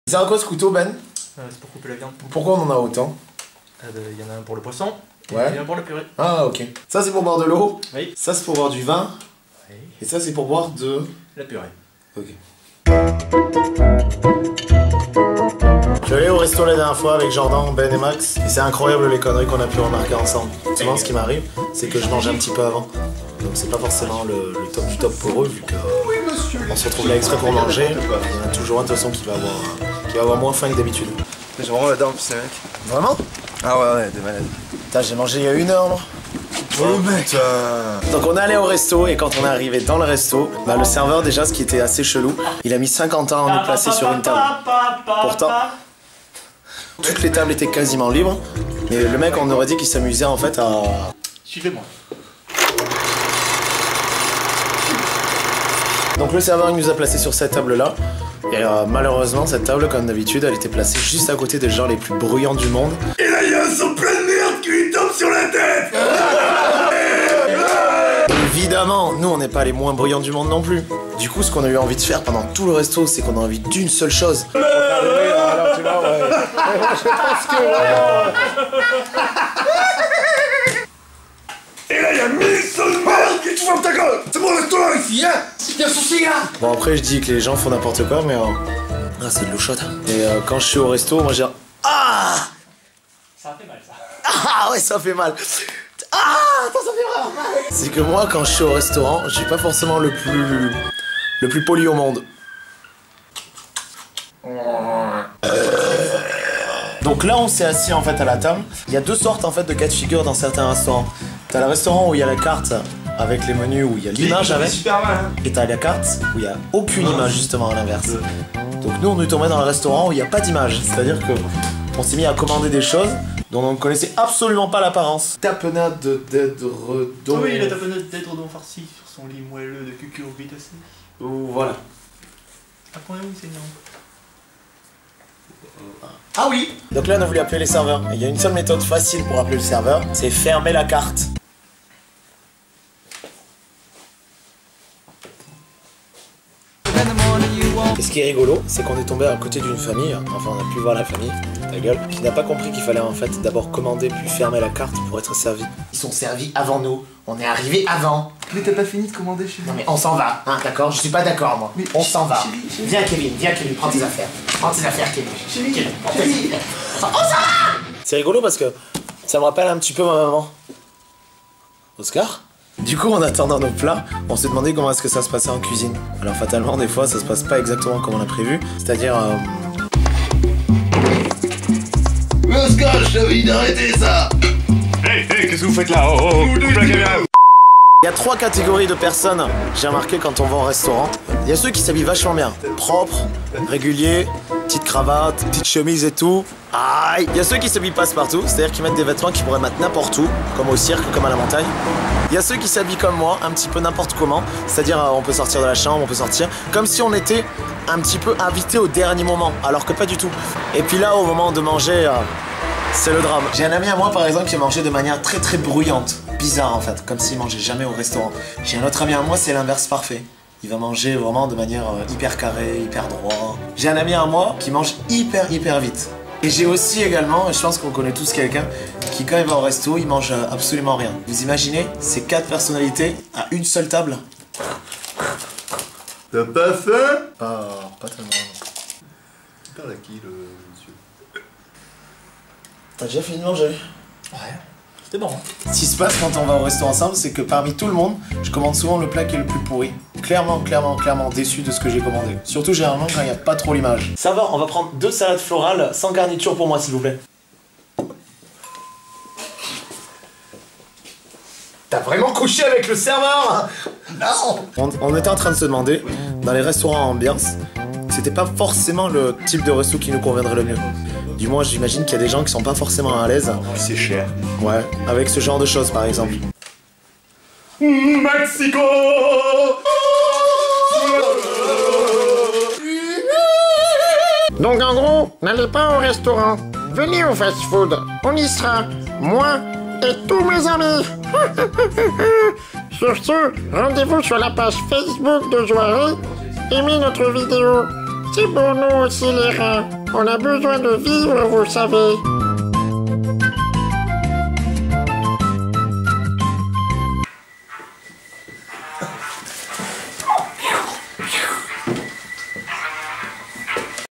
Il sert à quoi ce couteau, Ben? C'est pour couper la viande. Pourquoi on en a autant? Il y en a un pour le poisson, ouais. Et un pour la purée. Ah, ok. Ça, c'est pour boire de l'eau. Oui. Ça, c'est pour boire du vin. Oui. Et ça, c'est pour boire de... La purée. Ok. Je suis allé au resto la dernière fois avec Jordan, Ben et Max. Et c'est incroyable les conneries qu'on a pu remarquer ensemble. Souvent, ce qui m'arrive, c'est que je mange un petit peu avant. Donc c'est pas forcément le top du top pour eux, vu qu'on se retrouve là exprès pour manger. Il y en a toujours un de toute façon qui va avoir moins faim que d'habitude. J'ai vraiment la dent pour ces mecs. Vraiment? Ah ouais, t'es malade. Putain, j'ai mangé il y a 1 heure, moi. Oh mec. Donc on est allé au resto et quand on est arrivé dans le resto, bah, le serveur déjà, ce qui était assez chelou, il a mis 50 ans à nous placer sur une table. Pourtant, toutes les tables étaient quasiment libres, mais le mec, on aurait dit qu'il s'amusait en fait à... Suivez-moi. Donc le serveur il nous a placés sur cette table là. Et malheureusement cette table comme d'habitude elle était placée juste à côté des gens les plus bruyants du monde. Et là il y a un son plein de merde qui lui tombe sur la tête. Évidemment, nous on n'est pas les moins bruyants du monde non plus. Du coup ce qu'on a eu envie de faire pendant tout le resto c'est qu'on a envie d'une seule chose. Alors tu vois ouais. Je pense que Et là il y a 1000 sons de merde qui te font ta gueule. C'est mon restaurant ici hein. Viens son cigare. Bon après je dis que les gens font n'importe quoi mais ah, c'est de l'eau chaude. Et quand je suis au resto moi j'ai ah Ça fait mal ça. ah ouais ça fait mal. Ah attends ça fait vraiment mal. C'est que moi quand je suis au restaurant je suis pas forcément le plus poli au monde. Donc là on s'est assis en fait à la table. Il y a 2 sortes en fait de cas de figure dans certains restaurants. T'as le restaurant où il y a la carte avec les menus où il y a l'image avec. Super mal hein. Et t'as la carte où il y a aucune image justement à l'inverse. Donc nous on est tombé dans un restaurant où il n'y a pas d'image. C'est-à-dire que on s'est mis à commander des choses dont on ne connaissait absolument pas l'apparence. Tapenade d'édredon. Oui, la tapenade d'édredon farci sur son lit moelleux de cucurbitacées. Voilà. Ah point oui c'est énorme. Ah oui. Donc là on a voulu appeler les serveurs. Et il y a une seule méthode facile pour appeler le serveur, c'est fermer la carte. Et ce qui est rigolo, c'est qu'on est tombé à côté d'une famille, enfin on a pu voir la famille, ta gueule, qui n'a pas compris qu'il fallait en fait d'abord commander puis fermer la carte pour être servi. Ils sont servis avant nous, on est arrivé avant. Mais t'as pas fini de commander chez moi. Non mais on s'en va, hein, d'accord? Je suis pas d'accord moi. Mais on s'en va. chérie. Viens Kevin, prends tes affaires. Prends tes affaires Kevin. Chérie. Prends tes affaires. On s'en va! C'est rigolo parce que ça me rappelle un petit peu ma maman. Oscar? Du coup, en attendant nos plats, on s'est demandé comment est-ce que ça se passait en cuisine. Alors fatalement, des fois, ça se passe pas exactement comme on a prévu. C'est-à-dire... Mais Oscar, je t'avais dit d'arrêter ça. Hey, qu'est-ce que vous faites là? Oh, coupe la caméra. Il y a 3 catégories de personnes, j'ai remarqué quand on va au restaurant. Il y a ceux qui s'habillent vachement bien, propres, réguliers, petite cravate, petite chemise et tout. Aïe. Il y a ceux qui s'habillent passe-partout, c'est-à-dire qu'ils mettent des vêtements qui pourraient mettre n'importe où, comme au cirque, comme à la montagne. Il y a ceux qui s'habillent comme moi, un petit peu n'importe comment, c'est-à-dire on peut sortir de la chambre, on peut sortir, comme si on était un petit peu invité au dernier moment, alors que pas du tout. Et puis là, au moment de manger, c'est le drame. J'ai un ami à moi par exemple qui mangeait de manière très très bruyante, bizarre en fait, comme s'il mangeait jamais au restaurant. J'ai un autre ami à moi, c'est l'inverse parfait. Il va manger vraiment de manière hyper carrée, hyper droit. J'ai un ami à moi qui mange hyper vite. Et j'ai aussi également, et je pense qu'on connaît tous quelqu'un, qui quand il va au resto, il mange absolument rien. Vous imaginez ces 4 personnalités à une seule table? T'as pas faim? Ah, pas tellement. Tu parles à qui le monsieur? T'as déjà fini de manger? Ouais. C'était bon. Hein. Ce qui se passe quand on va au resto ensemble, c'est que parmi tout le monde, je commande souvent le plat qui est le plus pourri. Clairement déçu de ce que j'ai commandé. Surtout généralement quand il n'y a pas trop l'image. Serveur, on va prendre 2 salades florales sans garniture pour moi s'il vous plaît. T'as vraiment couché avec le serveur? Non. On était en train de se demander, dans les restaurants à ambiance, c'était pas forcément le type de resto qui nous conviendrait le mieux. Du moins, j'imagine qu'il y a des gens qui sont pas forcément à l'aise. C'est cher. Ouais, avec ce genre de choses par exemple. Mexico. Donc en gros, n'allez pas au restaurant. Venez au fast-food. On y sera. Moi et tous mes amis. Sur ce, rendez-vous sur la page Facebook de Joiré. Aimez notre vidéo. C'est pour nous aussi les rats. On a besoin de vivre, vous savez.